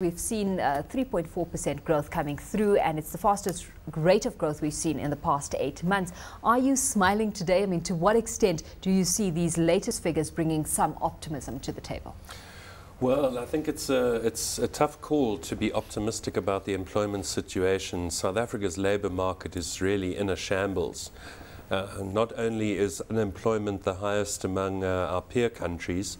We've seen 3.4% growth coming through, and it's the fastest rate of growth we've seen in the past 8 months. Are you smiling today? I mean, to what extent do you see these latest figures bringing some optimism to the table? Well, I think it's a tough call to be optimistic about the employment situation. South Africa's labour market is really in a shambles. Not only is unemployment the highest among our peer countries,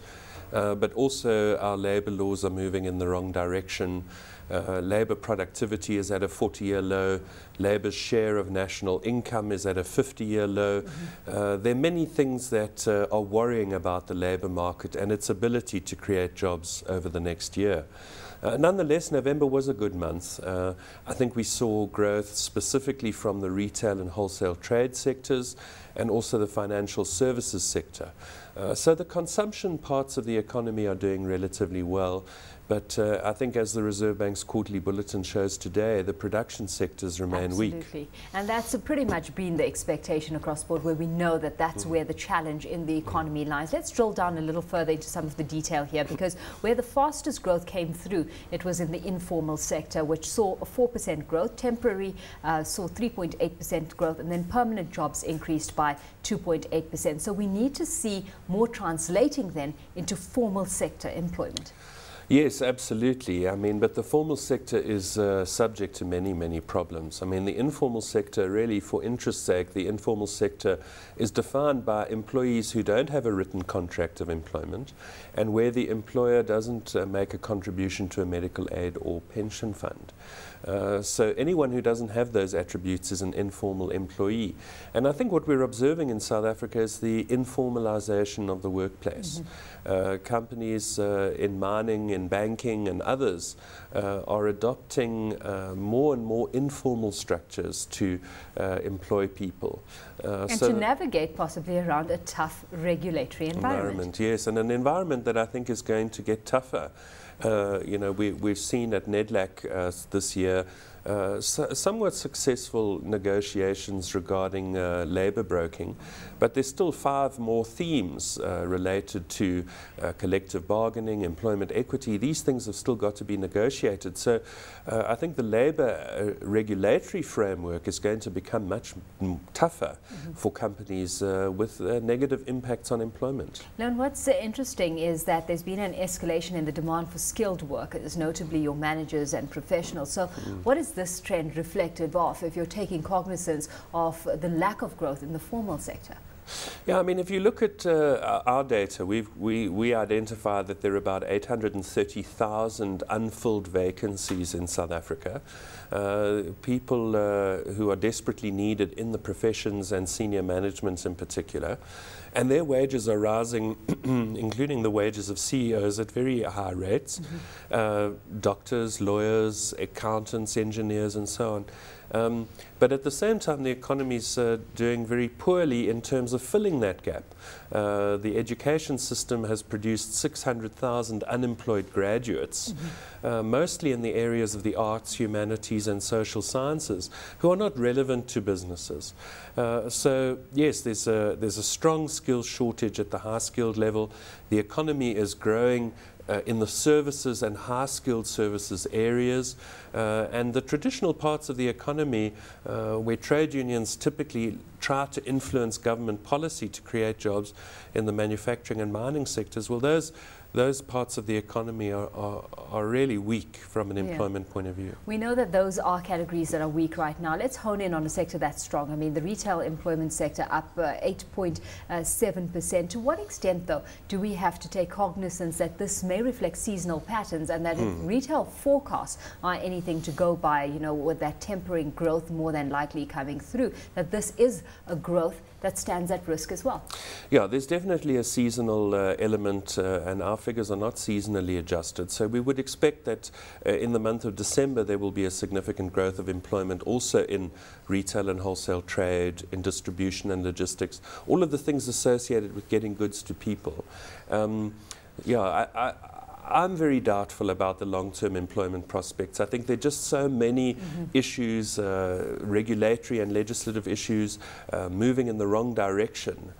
but also our labour laws are moving in the wrong direction. Labour productivity is at a 40-year low. Labour's share of national income is at a 50-year low. There are many things that are worrying about the labour market and its ability to create jobs over the next year. Nonetheless, November was a good month. I think we saw growth specifically from the retail and wholesale trade sectors and also the financial services sector. So the consumption parts of the economy are doing relatively well. But I think as the Reserve Bank's quarterly bulletin shows today, the production sectors remain weak. Absolutely. And that's pretty much been the expectation across board, where we know that that's where the challenge in the economy lies. Let's drill down a little further into some of the detail here, because where the fastest growth came through, it was in the informal sector, which saw a 4% growth. Temporary saw 3.8% growth, and then permanent jobs increased by 2.8%. So we need to see more translating then into formal sector employment. Yes, absolutely. I mean, but the formal sector is subject to many, many problems. I mean, the informal sector, really, for interest's sake, the informal sector is defined by employees who don't have a written contract of employment and where the employer doesn't make a contribution to a medical aid or pension fund. So anyone who doesn't have those attributes is an informal employee. And I think what we're observing in South Africa is the informalization of the workplace. Companies in mining, in banking and others are adopting more and more informal structures to employ people. And so to navigate possibly around a tough regulatory environment. Yes, and an environment that I think is going to get tougher. You know, we've seen at NEDLAC this year somewhat successful negotiations regarding labour broking, but there's still 5 more themes related to collective bargaining, employment equity. These things have still got to be negotiated. So I think the labour regulatory framework is going to become much tougher for companies with negative impacts on employment. Loane, what's interesting is that there's been an escalation in the demand for skilled workers, notably your managers and professionals. So what is this trend reflective of, if you're taking cognizance of the lack of growth in the formal sector? Yeah, I mean, if you look at our data, we identify that there are about 830,000 unfilled vacancies in South Africa. People who are desperately needed in the professions and senior managements in particular. And their wages are rising, including the wages of CEOs, at very high rates. Doctors, lawyers, accountants, engineers, and so on. But at the same time, the economy is doing very poorly in terms of filling that gap. The education system has produced 600,000 unemployed graduates, mostly in the areas of the arts, humanities, and social sciences, who are not relevant to businesses. So yes, there's a strong skills shortage at the high-skilled level. The economy is growing in the services and high-skilled services areas, and the traditional parts of the economy where trade unions typically try to influence government policy to create jobs in the manufacturing and mining sectors, well, those parts of the economy are really weak from an employment point of view. We know that those are categories that are weak right now. Let's hone in on a sector that's strong. I mean, the retail employment sector up 8.7%. To what extent, though, do we have to take cognizance that this may reflect seasonal patterns, and that if retail forecasts are anything to go by, you know, with that tempering growth more than likely coming through, that this is a growth that stands at risk as well? Yeah, there's definitely a seasonal element, and our figures are not seasonally adjusted. So we would expect that in the month of December there will be a significant growth of employment also in retail and wholesale trade, in distribution and logistics, all of the things associated with getting goods to people. Yeah, I'm very doubtful about the long-term employment prospects. I think there are just so many issues, regulatory and legislative issues, moving in the wrong direction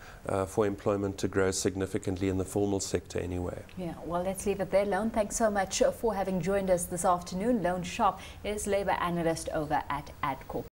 for employment to grow significantly in the formal sector anyway. Yeah, well, let's leave it there. Loane, thanks so much for having joined us this afternoon. Loane Sharp is Labour Analyst over at Adcorp.